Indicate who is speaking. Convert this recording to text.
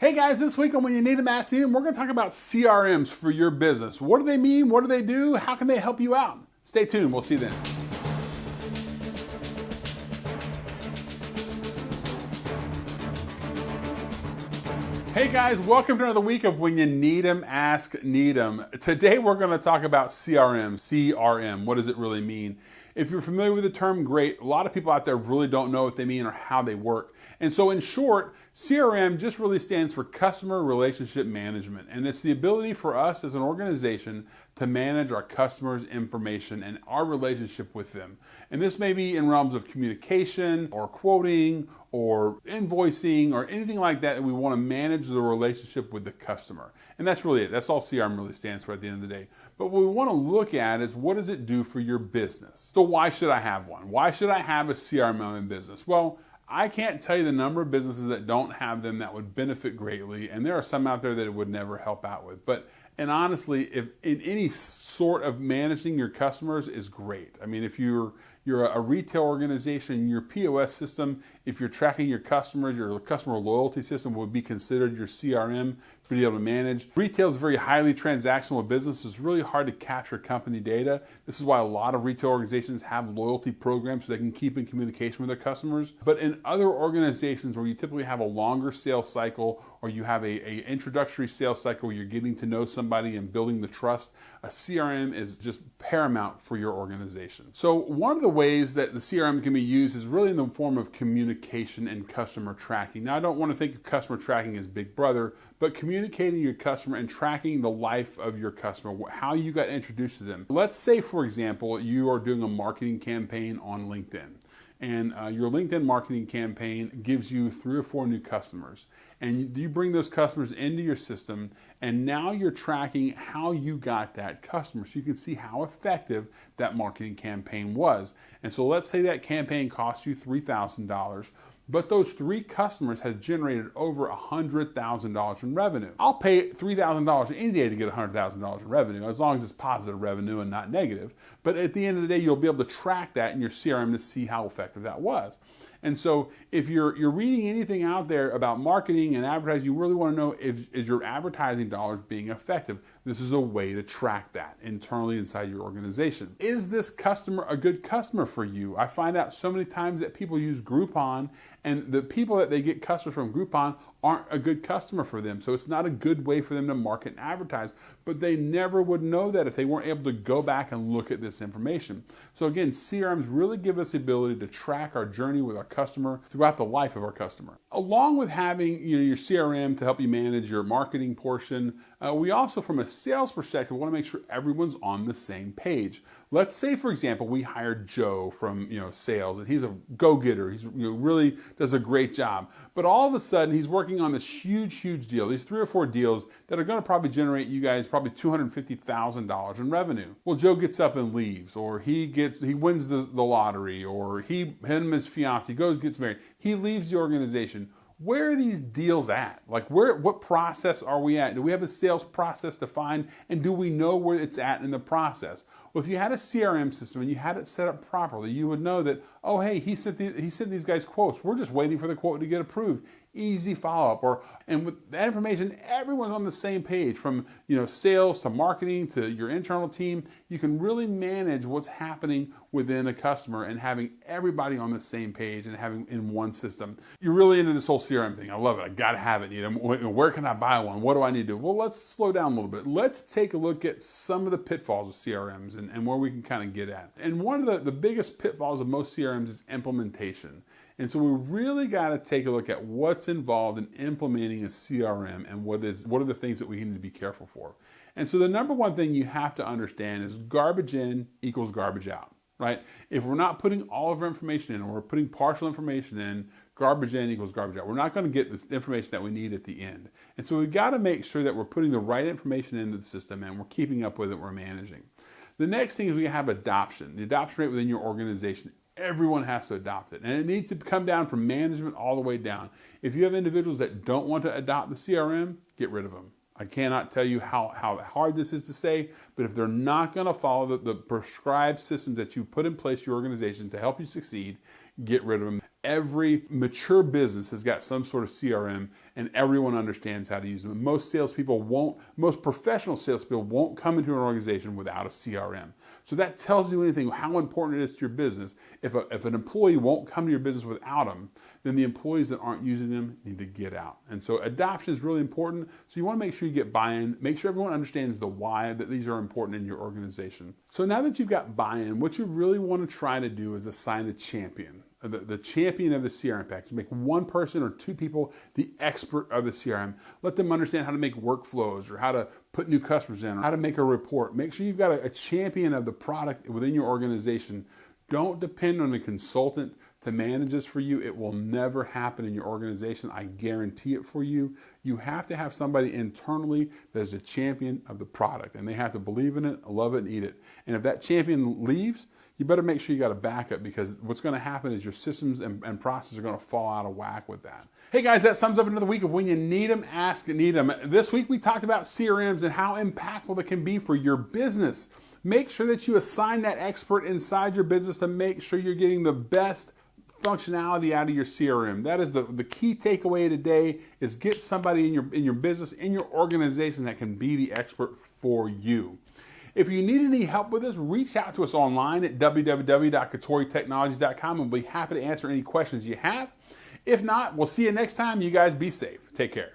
Speaker 1: Hey guys, this week on When You Need Them, Ask Neadom, we're going to talk about CRMs for your business. What do they mean? What do they do? How can they help you out? Stay tuned. We'll see you then. Hey guys, welcome to another week of When You Need Them, Ask Neadom. Today we're going to talk about CRM. What does it really mean? If you're familiar with the term, great. A lot of people out there really don't know what they mean or how they work. And so in short, CRM just really stands for Customer Relationship Management. And it's the ability for us as an organization to manage our customers' information and our relationship with them. And this may be in realms of communication or quoting or invoicing or anything like that we want to manage the relationship with the customer. And that's really it. That's all CRM really stands for at the end of the day. But what we want to look at is what does it do for your business? So why should I have one? Why should I have a CRM in business? Well, I can't tell you the number of businesses that don't have them that would benefit greatly, and there are some out there that it would never help out with. And honestly, if in any sort of managing your customers is great. I mean, if you're a retail organization, your POS system, if you're tracking your customers, your customer loyalty system would be considered your CRM to be able to manage. Retail is very highly transactional business. It's really hard to capture company data. This is why a lot of retail organizations have loyalty programs so they can keep in communication with their customers. But in other organizations where you typically have a longer sales cycle or you have a introductory sales cycle where you're getting to know somebody and building the trust, a CRM is just paramount for your organization. So one of the ways that the CRM can be used is really in the form of communication and customer tracking. Now, I don't want to think of customer tracking as Big Brother, but communicating your customer and tracking the life of your customer, how you got introduced to them. Let's say, for example, you are doing a marketing campaign on LinkedIn. And your LinkedIn marketing campaign gives you 3 or 4 new customers. And you bring those customers into your system, and now you're tracking how you got that customer so you can see how effective that marketing campaign was. And so let's say that campaign cost you $3,000, but those 3 customers has generated over $100,000 in revenue. I'll pay $3,000 any day to get $100,000 in revenue, as long as it's positive revenue and not negative. But at the end of the day, you'll be able to track that in your CRM to see how effective that was. And so if you're reading anything out there about marketing and advertising, you really want to know is your advertising dollars being effective. This is a way to track that internally inside your organization. Is this customer a good customer for you? I find out so many times that people use Groupon, and the people that they get customers from Groupon aren't a good customer for them. So it's not a good way for them to market and advertise, but they never would know that if they weren't able to go back and look at this information. So again, CRMs really give us the ability to track our journey with our customer throughout the life of our customer. Along with having your CRM to help you manage your marketing portion, we also, from a sales perspective, want to make sure everyone's on the same page. Let's say, for example, we hired Joe from sales, and he's a go-getter. He's really does a great job. But all of a sudden, he's working on this huge deal. These 3 or 4 deals that are going to probably generate you guys probably $250,000 in revenue. Well, Joe gets up and leaves, or he wins the lottery, or him and his fiance gets married. He leaves the organization. Where are these deals at? Like what process are we at? Do we have a sales process defined, and do we know where it's at in the process? Well, if you had a CRM system and you had it set up properly, you would know that, oh, hey, he sent these guys quotes. We're just waiting for the quote to get approved. Easy follow-up. And with that information, everyone's on the same page, from sales to marketing to your internal team. You can really manage what's happening within a customer and having everybody on the same page and having in one system. You're really into this whole CRM thing. I love it. I got to have it. Where can I buy one? What do I need to do? Well, let's slow down a little bit. Let's take a look at some of the pitfalls of CRMs and where we can kind of get at. And one of the biggest pitfalls of most CRMs is implementation. And so we really got to take a look at what's involved in implementing a CRM and what are the things that we need to be careful for. And so the number one thing you have to understand is garbage in equals garbage out, right? If we're not putting all of our information in, or we're putting partial information in, garbage in equals garbage out. We're not going to get the information that we need at the end. And so we've got to make sure that we're putting the right information into the system and we're keeping up with it, we're managing. The next thing is we have adoption. The adoption rate within your organization. Everyone has to adopt it. And it needs to come down from management all the way down. If you have individuals that don't want to adopt the CRM, get rid of them. I cannot tell you how hard this is to say, but if they're not going to follow the prescribed systems that you put in place for your organization to help you succeed, get rid of them. Every mature business has got some sort of CRM, and everyone understands how to use them. Most professional salespeople won't come into an organization without a CRM. So that tells you anything, how important it is to your business. If an employee won't come to your business without them, then the employees that aren't using them need to get out. And so adoption is really important. So you want to make sure you get buy-in, make sure everyone understands the why, that these are important in your organization. So now that you've got buy-in, what you really want to try to do is assign a champion. The champion of the CRM package. Make one person or two people the expert of the CRM. Let them understand how to make workflows or how to put new customers in or how to make a report. Make sure you've got a champion of the product within your organization. Don't depend on a consultant to manage this for you. It will never happen in your organization. I guarantee it for you. You have to have somebody internally that is a champion of the product, and they have to believe in it, love it, and eat it. And if that champion leaves, you better make sure you got a backup, because what's going to happen is your systems and processes are going to fall out of whack with that. Hey guys, that sums up another week of When You Need 'Em, Ask Neadom. This week we talked about CRMs and how impactful they can be for your business. Make sure that you assign that expert inside your business to make sure you're getting the best functionality out of your CRM. That is the key takeaway today, is get somebody in your business, in your organization, that can be the expert for you. If you need any help with this, reach out to us online at www.kotoritechnologies.com, and we'll be happy to answer any questions you have. If not, we'll see you next time. You guys be safe. Take care.